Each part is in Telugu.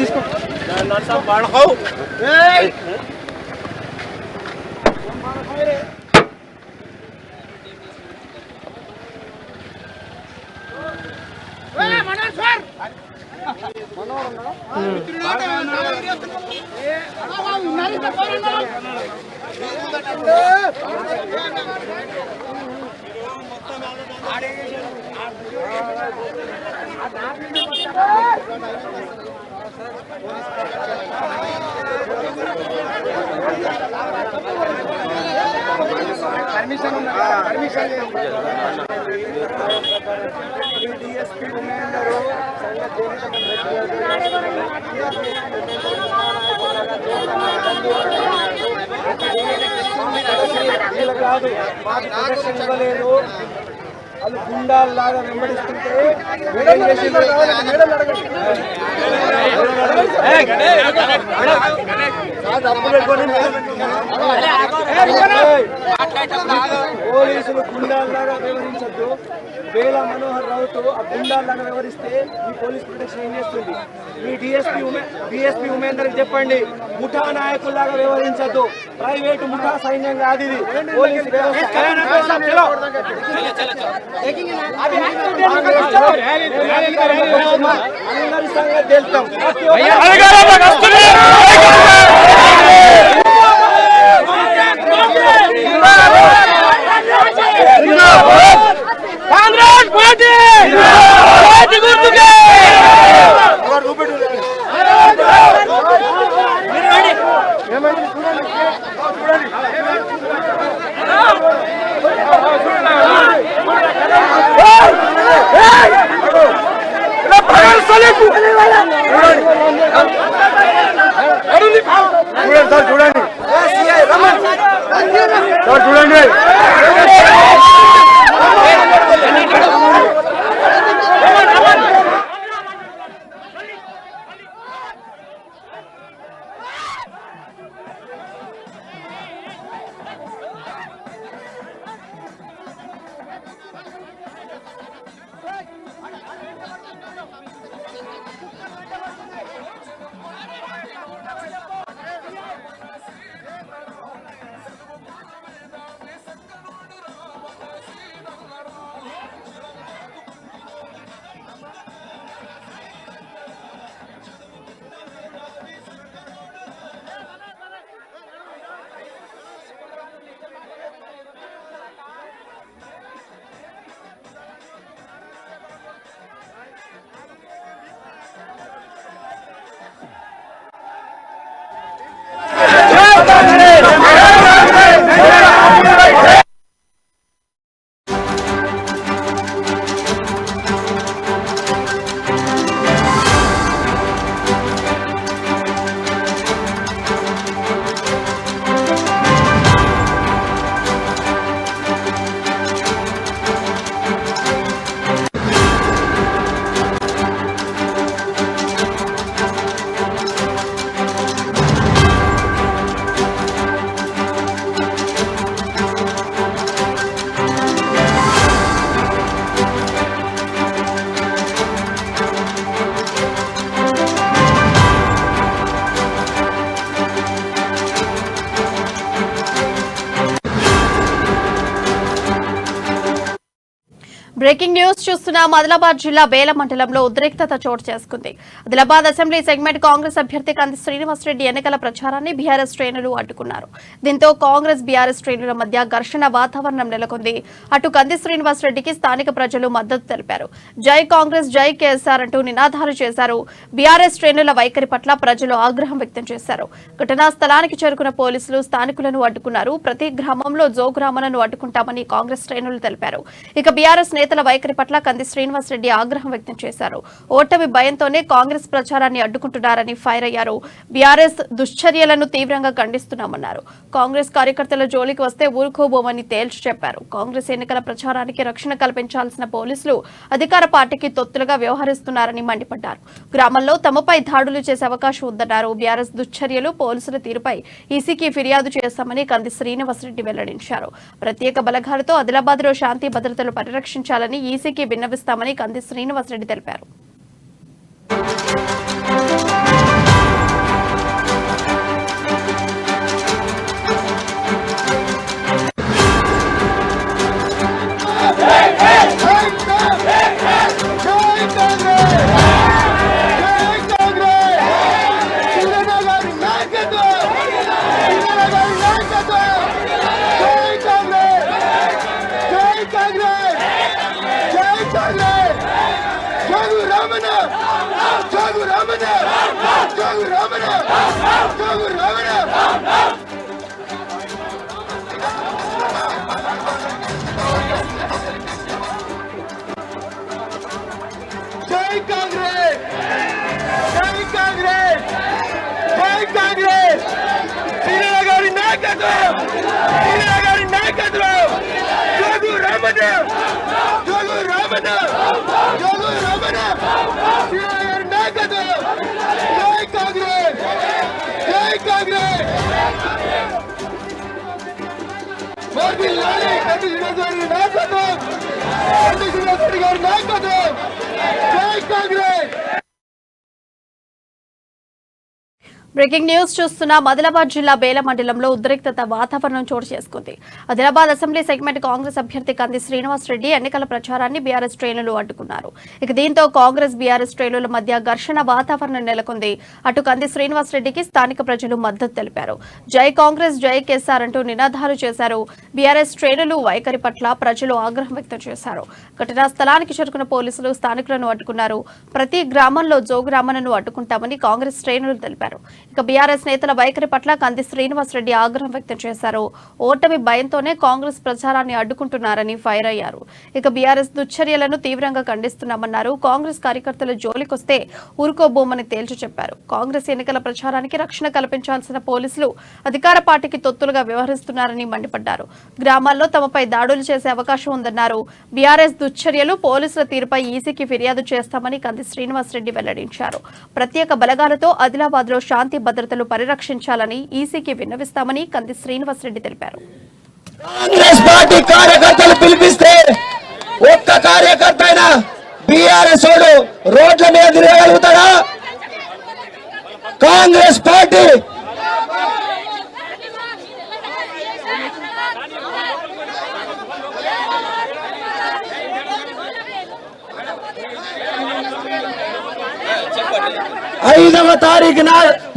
తీసుకో ఇవ్వలేదు వాళ్ళు గుండాల్లాగా వెంబడిస్తుంటే పోలీసులు గుండాల్లాగా వ్యవహరించద్దు. వేల మనోహర్ రావుతో ఆ గుండాల్లాగా వ్యవహరిస్తే ఈ పోలీస్ ప్రొటెక్షన్ ఏం చేస్తుంది? మీ డిఎస్పీ ఉమేందర్ చెప్పండి, ముఠా నాయకుల్లాగా వ్యవహరించద్దు. ప్రైవేటు ముఠా సైన్యం కాదు ఇది, పోలీసు వ్యవస్థ. అందరి సంగతి తెలుస్తాం. కాంగ్రెస్ పార్టీ చూడండి. బ్రేకింగ్ న్యూస్ చూస్తున్నాం. ఆదిలాబాద్ జిల్లా బేల మండలంలో ఉద్రిక్తత చోటు చేసుకుంది. ఆదిలాబాద్ అసెంబ్లీ సెగ్మెంట్ కాంగ్రెస్ అభ్యర్థి కంది శ్రీనివాసరెడ్డి ఎన్నికల ప్రచారాన్ని బీఆర్ఎస్ శ్రేణులు అడ్డుకున్నారు. దీంతో కాంగ్రెస్ బీఆర్ఎస్ శ్రేణుల మధ్య ఘర్షణ వాతావరణం నెలకొంది. అటు కంది శ్రీనివాసరెడ్డికి స్థానిక ప్రజలు మద్దతు తెలిపారు. జై కాంగ్రెస్, జై కేఎస్ఆర్ అంటూ నినాదాలు చేశారు. బీఆర్ఎస్ శ్రేణుల వైఖరి పట్ల ప్రజలు ఆగ్రహం వ్యక్తం చేశారు. ఘటనా స్థలానికి చేరుకున్న పోలీసులు స్థానికులను అడ్డుకున్నారు. ప్రతి గ్రామంలో జోగురామలను అడ్డుకుంటామని కాంగ్రెస్ శ్రేణులు తెలిపారు. ఇక బీఆర్ఎస్ నేత నేతల వైఖరి పట్ల కంది శ్రీనివాసరెడ్డి ఆగ్రహం వ్యక్తం చేశారు. ఓటమి భయంతోనే కాంగ్రెస్ ప్రచారాన్ని అడ్డుకుంటున్నారని ఫైర్ అయ్యారు. బీఆర్ఎస్ దుశ్చర్యలను తీవ్రంగా ఖండిస్తున్నామన్నారు. కాంగ్రెస్ కార్యకర్తల జోలికి వస్తే ఊరుకోబోమని తేల్చి చెప్పారు. కాంగ్రెస్ ఎన్నికల ప్రచారానికి రక్షణ కల్పించాల్సిన పోలీసులు అధికార పార్టీకి తొత్తులుగా వ్యవహరిస్తున్నారని మండిపడ్డారు. గ్రామంలో తమపై దాడులు చేసే అవకాశం ఉందన్నారు. బీఆర్ఎస్ దుశ్చర్యలు, పోలీసుల తీరుపై ఈసీకి ఫిర్యాదు చేస్తామని కంది శ్రీనివాసరెడ్డి వెల్లడించారు. ప్రత్యేక బలగాలతో ఆదిలాబాద్ లో శాంతి భద్రతలు పరిరక్షించాలని ఈసీకి విన్నవిస్తామని కంది శ్రీనివాసరెడ్డి తెలిపారు. బ్రేకింగ్ న్యూస్ చూస్తున్న ఆదిలాబాద్ జిల్లా బేల మండలంలో ఉద్రిక్తత వాతావరణం చోటు చేసుకుంది. ఆదిలాబాద్ అసెంబ్లీ సెగ్మెంట్ కాంగ్రెస్ అభ్యర్థి కంది శ్రీనివాసరెడ్డి ఎన్నికల ప్రచారాన్ని బీఆర్ఎస్ శ్రేణులు అడ్డుకున్నారు. దీంతో కాంగ్రెస్ బీఆర్ఎస్ శ్రేణుల మధ్య ఘర్షణ వాతావరణం నెలకొంది. అటు కంది శ్రీనివాసరెడ్డికి స్థానిక ప్రజలు మద్దతు తెలిపారు. జై కాంగ్రెస్, జై కేసీఆర్ అంటూ నినాదాలు చేశారు. బీఆర్ఎస్ శ్రేణులు వైఖరి పట్ల ప్రజలు ఆగ్రహం వ్యక్తం చేశారు. ఘటనా స్థలానికి చేరుకున్న పోలీసులు స్థానికులను అడ్డుకున్నారు. ప్రతి గ్రామంలో జోగురామన్నను అడ్డుకుంటామని కాంగ్రెస్ శ్రేణులు తెలిపారు. బీఆర్ఎస్ నేతల వైఖరి పట్ల కంది శ్రీనివాసరెడ్డి ఆగ్రహం వ్యక్తం చేశారు. ఓటమి భయంతోనే కాంగ్రెస్ ప్రచారాన్ని అడ్డుకుంటున్నారని ఫైర్ అయ్యారు. బీఆర్ఎస్ దుశ్చర్యలను తీవ్రంగా ఖండిస్తున్నామన్నారు. కాంగ్రెస్ కార్యకర్తల జోలికొస్తే ఊరుకోబోమని తేల్చి చెప్పారు. కాంగ్రెస్ ఎన్నికల ప్రచారానికి రక్షణ కల్పించాల్సిన పోలీసులు అధికార పార్టీకి తొత్తులుగా వ్యవహరిస్తున్నారని మండిపడ్డారు. గ్రామాల్లో తమపై దాడులు చేసే అవకాశం ఉందన్నారు. బీఆర్ఎస్ దుశ్చర్యలు, పోలీసుల తీరుపై ఈసీకి ఫిర్యాదు చేస్తామని కంది శ్రీనివాసరెడ్డి వెల్లడించారు. ప్రత్యేక బలగాలతో ఆదిలాబాద్ లో శాంతి భద్రతలు పరిరక్షించాలని ఈసీకి విన్నవిస్తామని కంది శ్రీనివాసరెడ్డి తెలిపారు. కాంగ్రెస్ పార్టీ కార్యకర్తలు పిలిపిస్తే ఒక్క కార్యకర్త అయినా బీఆర్ఎస్ రోడ్ల మీద తిరగలుగుతాడా? కాంగ్రెస్ పార్టీ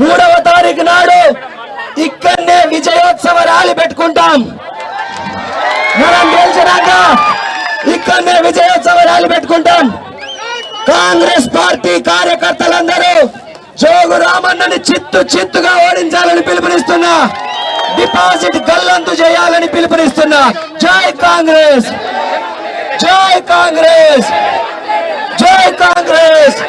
మూడవ తారీఖు నాడు ఇక్కడనే విజయోత్సవ ర్యాలీ పెట్టుకుంటాం. మనం గెలిచినాక ఇక్కడనే విజయోత్సవ ర్యాలీ పెట్టుకుంటాం. కాంగ్రెస్ పార్టీ కార్యకర్తలందరూ జోగు రామన్నని చిత్తుగా ఓడించాలని పిలుపునిస్తున్నా. డిపాజిట్ గల్లంతు చేయాలని పిలుపునిస్తున్నా. జై కాంగ్రెస్, జై కాంగ్రెస్, జై కాంగ్రెస్.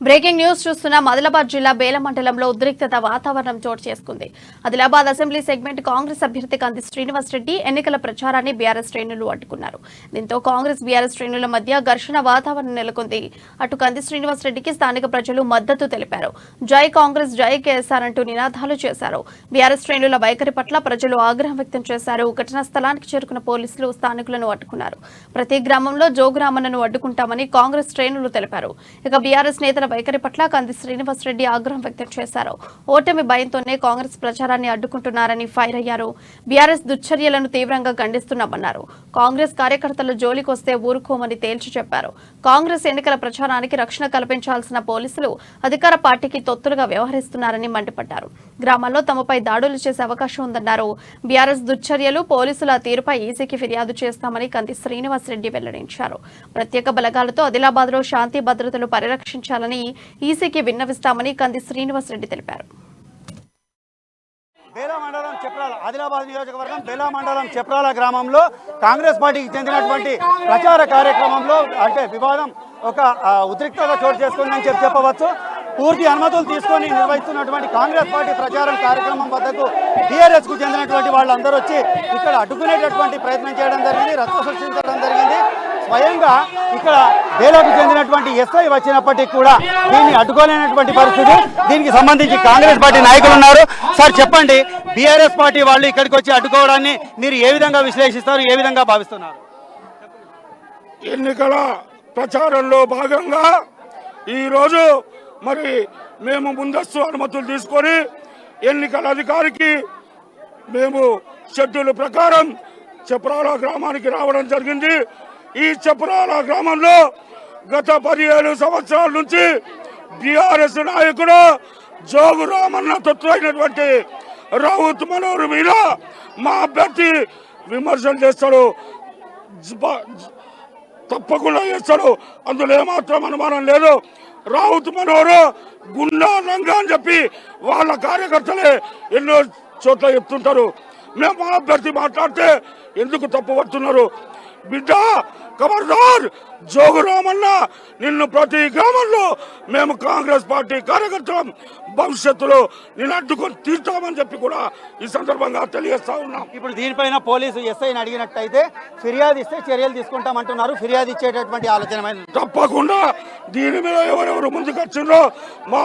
బ్రేకింగ్ న్యూస్ చూస్తున్నాం. ఆదిలాబాద్ జిల్లా బేల మండలంలో ఉద్రిక్తత వాతావరణం చోటు చేసుకుంది. ఆదిలాబాద్ అసెంబ్లీ సెగ్మెంట్ కాంగ్రెస్ అభ్యర్థి కంది శ్రీనివాస్ రెడ్డి ఎన్నికల ప్రచారాన్ని బీఆర్ఎస్ శ్రేణులు అడ్డుకున్నారు. దీంతో కాంగ్రెస్ బీఆర్ఎస్ శ్రేణుల మధ్య ఘర్షణ వాతావరణం నెలకొంది. అటు కంది శ్రీనివాస్ రెడ్డికి స్థానిక ప్రజలు మద్దతు తెలిపారు. జై కాంగ్రెస్, జై కేఎస్ఆర్ అంటూ నినాదాలు చేశారు. బీఆర్ఎస్ శ్రేణుల వైఖరి పట్ల ప్రజలు ఆగ్రహం వ్యక్తం చేశారు. ఘటనా స్థలానికి చేరుకున్న పోలీసులు స్థానికులను అడ్డుకున్నారు. ప్రతి గ్రామంలో జోగురామన్నను అడ్డుకుంటామని కాంగ్రెస్ శ్రేణులు తెలిపారు. ఇక బీఆర్ఎస్ నేతల వైఖరి పట్ల కంది శ్రీనివాస్ రెడ్డి ఆగ్రహం వ్యక్తం చేశారు. ఓటమి భయంతోనే కాంగ్రెస్ ప్రచారాన్ని అడ్డుకుంటున్నారని ఫైర్ అయ్యారు. బీఆర్ఎస్ దుశ్చర్యలను తీవ్రంగా ఖండిస్తున్నామన్నారు. కాంగ్రెస్ కార్యకర్తల జోలికొస్తే ఊరుకోమని తేల్చి చెప్పారు. కాంగ్రెస్ ఎన్నికల ప్రచారానికి రక్షణ కల్పించాల్సిన పోలీసులు అధికార పార్టీకి తొత్తులుగా వ్యవహరిస్తున్నారని మండిపడ్డారు. గ్రామాల్లో తమపై దాడులు చేసే అవకాశం ఉందన్నారు. బీఆర్ఎస్ దుశ్చర్యలు, పోలీసుల తీరుపై ఈసీకి ఫిర్యాదు చేస్తామని కంది శ్రీనివాస్ రెడ్డి వెల్లడించారు. ప్రత్యేక బలగాలతో ఆదిలాబాద్ లో శాంతి భద్రతలు పరిరక్షించాలని ఈసీకి విన్నవిస్తామని కంది శ్రీనివాస్ రెడ్డి తెలిపారు. బేలా మండలం చెప్రాల ఆదిలాబాద్ నియోజకవర్గం బేలా మండలం చెప్రాల గ్రామంలో కాంగ్రెస్ పార్టీకి చెందినటువంటి ప్రచార కార్యక్రమంలో అంటే వివాదం ఒక ఉద్రిక్తత చోటు చేసుకుందని చెప్పవచ్చు. పూర్తి అనుమతులు తీసుకొని నిర్వహిస్తున్నటువంటి కాంగ్రెస్ పార్టీ ప్రచారం కార్యక్రమం వద్దకు టీఆర్ఎస్ కు చెందినటువంటి వాళ్ళందరూ వచ్చి ఇక్కడ అడ్డుకునేటటువంటి ప్రయత్నం చేయడం జరిగింది, రచ్చ సృష్టించడం జరిగింది. స్వయంగా ఇక్కడ బేలాకు చెందినటువంటి ఎస్ఐ వచ్చినప్పటికీ కూడా దీన్ని అడ్డుకోలేనటువంటి పరిస్థితి. దీనికి సంబంధించి కాంగ్రెస్ పార్టీ నాయకులు ఉన్నారు. సార్ చెప్పండి, బీఆర్ఎస్ పార్టీ వాళ్ళు ఇక్కడికి వచ్చి అడ్డుకోవడాన్ని మీరు ఏ విధంగా విశ్లేషిస్తారు, ఏ విధంగా భావిస్తున్నారు? ఎన్నికల ప్రచారంలో భాగంగా ఈరోజు మరి మేము ముందస్తు అనుమతులు తీసుకొని ఎన్నికల అధికారికి మేము షెడ్యూల్ ప్రకారం చెప్రాల గ్రామానికి రావడం జరిగింది. ఈ చెప్రాల గ్రామంలో గత 17 సంవత్సరాల నుంచి బీఆర్ఎస్ నాయకుడు జోగు రామన్న తొత్తులైనటువంటి రౌత్ మనోహర్ మీద మా అభ్యర్థి విమర్శలు చేస్తాడు, తప్పకుండా చేస్తాడు. అందులో ఏమాత్రం అనుమానం లేదు. రౌత్ మనోహర్ గుండా రంగా అని చెప్పి వాళ్ళ కార్యకర్తలే ఎన్నో చోట్ల చెప్తుంటారు. మేము మా అభ్యర్థి మాట్లాడితే ఎందుకు తప్పు పడుతున్నారు? బిడ్డ ఖబర్దార్, జోగురామన్న నిన్ను ప్రతి గ్రామంలో మేము కాంగ్రెస్ పార్టీ కార్యకర్తలం, భవిష్యత్తులో నిన్ను అడ్డుకొని తీర్చామని చెప్పి కూడా ఈ సందర్భంగా తెలియజేస్తా ఉన్నాం. ఇప్పుడు దీనిపైన పోలీసు ఎస్ఐని అడిగినట్టయితే ఫిర్యాదు ఇస్తే చర్యలు తీసుకుంటామంటున్నారు. ఫిర్యాదు ఇచ్చేటటువంటి ఆలోచన తప్పకుండా దీని మీద ఎవరెవరు ముందుకు వచ్చిందో మా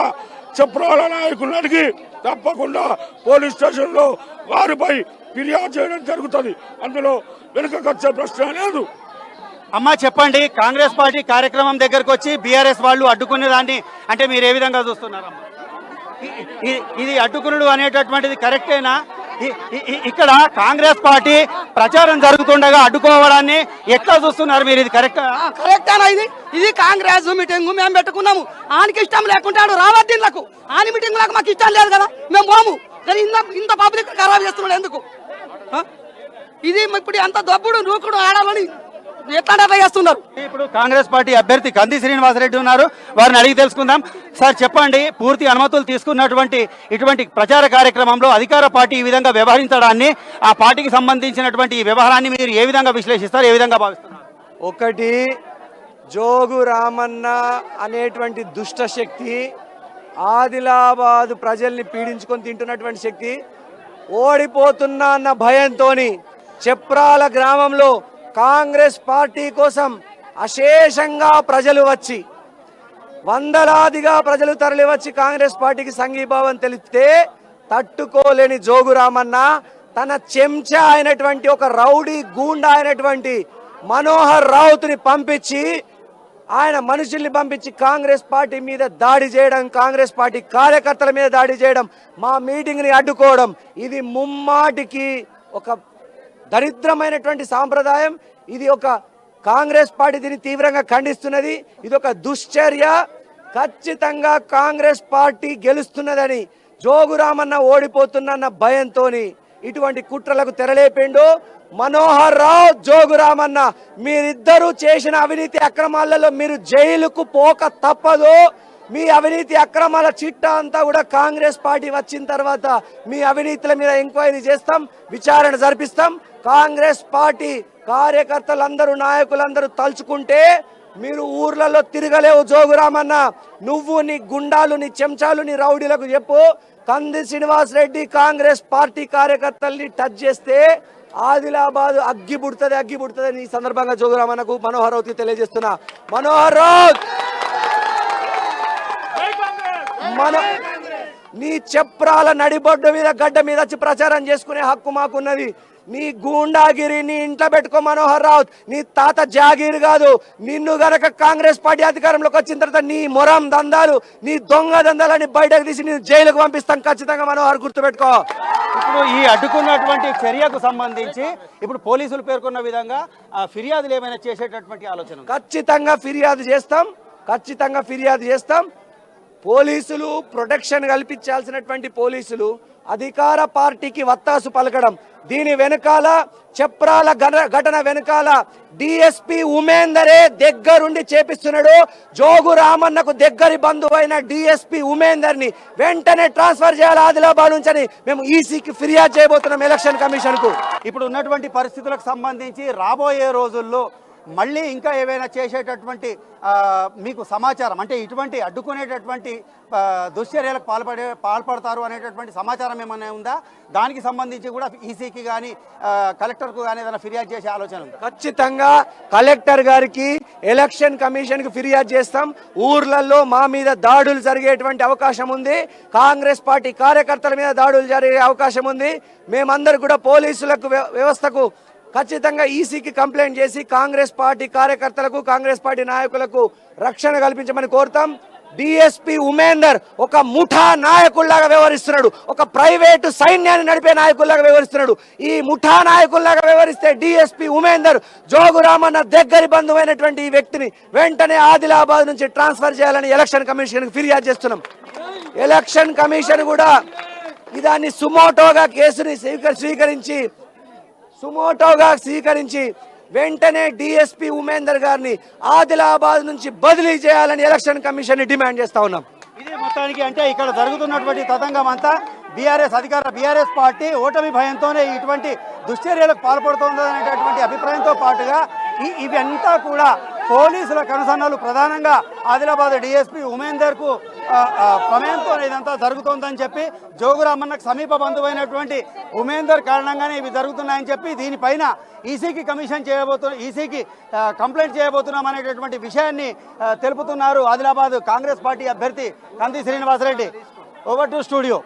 చెప్రాల నాయకులను అడిగి తప్పకుండా పోలీస్ స్టేషన్ లో వారిపై ఫిర్యాదు చేయడం జరుగుతుంది. అందులో వెనుకకొచ్చే ప్రశ్న లేదు. అమ్మా చెప్పండి, కాంగ్రెస్ పార్టీ కార్యక్రమం దగ్గరకు వచ్చి బీఆర్ఎస్ వాళ్ళు అడ్డుకునే దాన్ని అంటే మీరు ఏ విధంగా చూస్తున్నారమ్మా? ఇది అడ్డుకునుడు అనేటటువంటిది కరెక్టేనా? ఇక్కడ కాంగ్రెస్ పార్టీ ప్రచారం జరుగుతుండగా అడ్డుకోవడాన్ని ఎట్లా చూస్తున్నారు మీరు? ఇది కరెక్టేనా? ఇది కాంగ్రెస్ మీటింగ్ మేము పెట్టుకున్నాము. ఆయనకి ఇష్టం లేకుంటాడు రావద్దీన్లకు, ఆయన మీటింగ్ లకు మాకు ఇష్టం లేదు కదా, మేము పోము. కానీ ఇంత పబ్లిక్ ఖరాబ్ చేస్తున్నాడు ఎందుకు? ఇది ఇప్పుడు అంత దబ్బుడు నూకుడు ఆడాలని ఎట్లా చేస్తున్నారు? ఇప్పుడు కాంగ్రెస్ పార్టీ అభ్యర్థి కంది శ్రీనివాస్ రెడ్డి ఉన్నారు, వారిని అడిగి తెలుసుకుందాం. సార్ చెప్పండి, పూర్తి అనుమతులు తీసుకున్నటువంటి ఇటువంటి ప్రచార కార్యక్రమంలో అధికార పార్టీ ఈ విధంగా వ్యవహరించడాన్ని, ఆ పార్టీకి సంబంధించినటువంటి ఈ వ్యవహారాన్ని మీరు ఏ విధంగా విశ్లేషిస్తారు, ఏ విధంగా భావిస్తున్నారు? ఒకటి, జోగు రామన్న అనేటువంటి దుష్ట శక్తి ఆదిలాబాద్ ప్రజల్ని పీడించుకొని తింటున్నటువంటి శక్తి ఓడిపోతున్నా అన్న భయంతోని చెప్రాల గ్రామంలో కాంగ్రెస్ పార్టీ కోసం అశేషంగా ప్రజలు వచ్చి వందలాదిగా ప్రజలు తరలి వచ్చి కాంగ్రెస్ పార్టీకి సంఘీభావం తెలిపితే తట్టుకోలేని జోగురామన్న తన చెంచా అయినటువంటి ఒక రౌడీ గూండా అయినటువంటి మనోహర్ రౌత్ని పంపించి, ఆయన మనుషుల్ని పంపించి కాంగ్రెస్ పార్టీ మీద దాడి చేయడం, కాంగ్రెస్ పార్టీ కార్యకర్తల మీద దాడి చేయడం, మా మీటింగ్ని అడ్డుకోవడం, ఇది ముమ్మాటికి ఒక దరిద్రమైనటువంటి సాంప్రదాయం. ఇది ఒక కాంగ్రెస్ పార్టీ దీన్ని తీవ్రంగా ఖండిస్తున్నది. ఇది ఒక దుశ్చర్య. ఖచ్చితంగా కాంగ్రెస్ పార్టీ గెలుస్తున్నదని జోగురామన్న ఓడిపోతున్న భయంతో ఇటువంటి కుట్రలకు తెరలేపిండు. మనోహర్ రావు, జోగురామన్న మీరిద్దరూ చేసిన అవినీతి అక్రమాలలో మీరు జైలుకు పోక తప్పదు. మీ అవినీతి అక్రమాల చిట్టా అంతా కూడా కాంగ్రెస్ పార్టీ వచ్చిన తర్వాత మీ అవినీతుల మీద ఎంక్వైరీ చేస్తాం, విచారణ జరిపిస్తాం. కాంగ్రెస్ పార్టీ కార్యకర్తలందరూ, నాయకులందరూ తలుచుకుంటే మీరు ఊర్లలో తిరగలేవు జోగురామన్న. నువ్వు నీ గుండాలు, నీ చెంచాలు, నీ రౌడీలకు చెప్పు, కంది శ్రీనివాస్ రెడ్డి కాంగ్రెస్ పార్టీ కార్యకర్తల్ని టచ్ చేస్తే ఆదిలాబాద్ అగ్గి పుడుతుంది. ఈ సందర్భంగా జోగురామన్నకు మనోహర్ రౌత్కి తెలియజేస్తున్నా. మనోహర్ రౌత్, నీ చెప్రాల నడిబొడ్డు మీద గడ్డ మీద వచ్చి ప్రచారం చేసుకునే హక్కు మాకున్నది. నీ గూండాగిరి నీ ఇంట్లో పెట్టుకో మనోహర్ రావుత్. నీ తాత జాగీర్ కాదు. నిన్ను గనక కాంగ్రెస్ పార్టీ అధికారంలోకి వచ్చిన తర్వాత నీ మొరం దందాలు, నీ దొంగ దందాలని బయటకు తీసి నేను జైలుకు పంపిస్తాం ఖచ్చితంగా మనోహర్, గుర్తుపెట్టుకో. ఇప్పుడు ఈ అడ్డుకున్నటువంటి చర్యకు సంబంధించి ఇప్పుడు పోలీసులు పేర్కొన్న విధంగా ఫిర్యాదులు ఏమైనా చేసేటటువంటి ఆలోచన? ఖచ్చితంగా ఫిర్యాదు చేస్తాం. పోలీసులు ప్రొటెక్షన్ కల్పించాల్సినటువంటి పోలీసులు అధికార పార్టీకి వత్తాసు పలకడం, దీని వెనకాల చెప్రాల ఘటన వెనకాల డిఎస్పీ ఉమేందరే దగ్గరుండి చేపిస్తున్నాడు. జోగు రామన్నకు దగ్గరి బంధువైన డిఎస్పీ ఉమేందర్ ని వెంటనే ట్రాన్స్ఫర్ చేయాలి ఆదిలాబాద్ నుంచి అని మేము ఈసీకి ఫిర్యాదు చేయబోతున్నాం ఎలక్షన్ కమిషన్ కు. ఇప్పుడు ఉన్నటువంటి పరిస్థితులకు సంబంధించి రాబోయే రోజుల్లో మళ్ళీ ఇంకా ఏవైనా చేసేటటువంటి మీకు సమాచారం, అంటే ఇటువంటి అడ్డుకునేటటువంటి దుశ్చర్యలకు పాల్పడతారు అనేటటువంటి సమాచారం ఏమైనా ఉందా? దానికి సంబంధించి కూడా ఈసీకి కానీ కలెక్టర్కు కానీ ఏదైనా ఫిర్యాదు చేసే ఆలోచన ఉందా? ఖచ్చితంగా కలెక్టర్ గారికి, ఎలక్షన్ కమిషన్ కి ఫిర్యాదు చేస్తాం. ఊర్లలో మా మీద దాడులు జరిగేటువంటి అవకాశం ఉంది, కాంగ్రెస్ పార్టీ కార్యకర్తల మీద దాడులు జరిగే అవకాశం ఉంది. మేమందరూ కూడా పోలీసులకు వ్యవస్థకు ఖచ్చితంగా ఈసీకి కంప్లైంట్ చేసి కాంగ్రెస్ పార్టీ కార్యకర్తలకు, కాంగ్రెస్ పార్టీ నాయకులకు రక్షణ కల్పించమని కోరుతాం. డిఎస్పీ ఉమేందర్ ఒక ముఠా నాయకుల్లాగా వ్యవహరిస్తున్నాడు, ఒక ప్రైవేటు సైన్యాన్ని నడిపే నాయకుల్లాగా వ్యవహరిస్తున్నాడు. ఈ ముఠా నాయకుల్లాగా వ్యవహరిస్తే డిఎస్పీ ఉమేందర్ జోగు రామన్న దగ్గరి బంధువైనటువంటి ఈ వ్యక్తిని వెంటనే ఆదిలాబాద్ నుంచి ట్రాన్స్ఫర్ చేయాలని ఎలక్షన్ కమిషన్ ఫిర్యాదు చేస్తున్నాం. ఎలక్షన్ కమిషన్ కూడా దాన్ని సుమోటోగా కేసుని స్వీకరించి వెంటనే డిఎస్పీ ఉమేందర్ గారిని ఆదిలాబాద్ నుంచి బదిలీ చేయాలని ఎలక్షన్ కమిషన్ డిమాండ్ చేస్తా ఉన్నాం. ఇది మొత్తానికి అంటే ఇక్కడ జరుగుతున్నటువంటి తతంగం అంతా బీఆర్ఎస్ పార్టీ ఓటమి భయంతోనే ఇటువంటి దుశ్చర్యలకు పాల్పడుతోందనేటటువంటి అభిప్రాయంతో పాటుగా ఇవంతా కూడా పోలీసుల కనుసన్నలు ప్రధానంగా ఆదిలాబాద్ డిఎస్పీ ఉమేందర్ కు ప్రమేయంతో ఇదంతా జరుగుతోందని చెప్పి, జోగురామన్నకు సమీప బంధువైనటువంటి ఉమేందర్ కారణంగానే ఇవి జరుగుతున్నాయని చెప్పి దీనిపైన ఈసీకి కంప్లైంట్ చేయబోతున్నాం అనేటటువంటి విషయాన్ని తెలుపుతున్నారు ఆదిలాబాద్ కాంగ్రెస్ పార్టీ అభ్యర్థి కంది శ్రీనివాసరెడ్డి. Over to studio.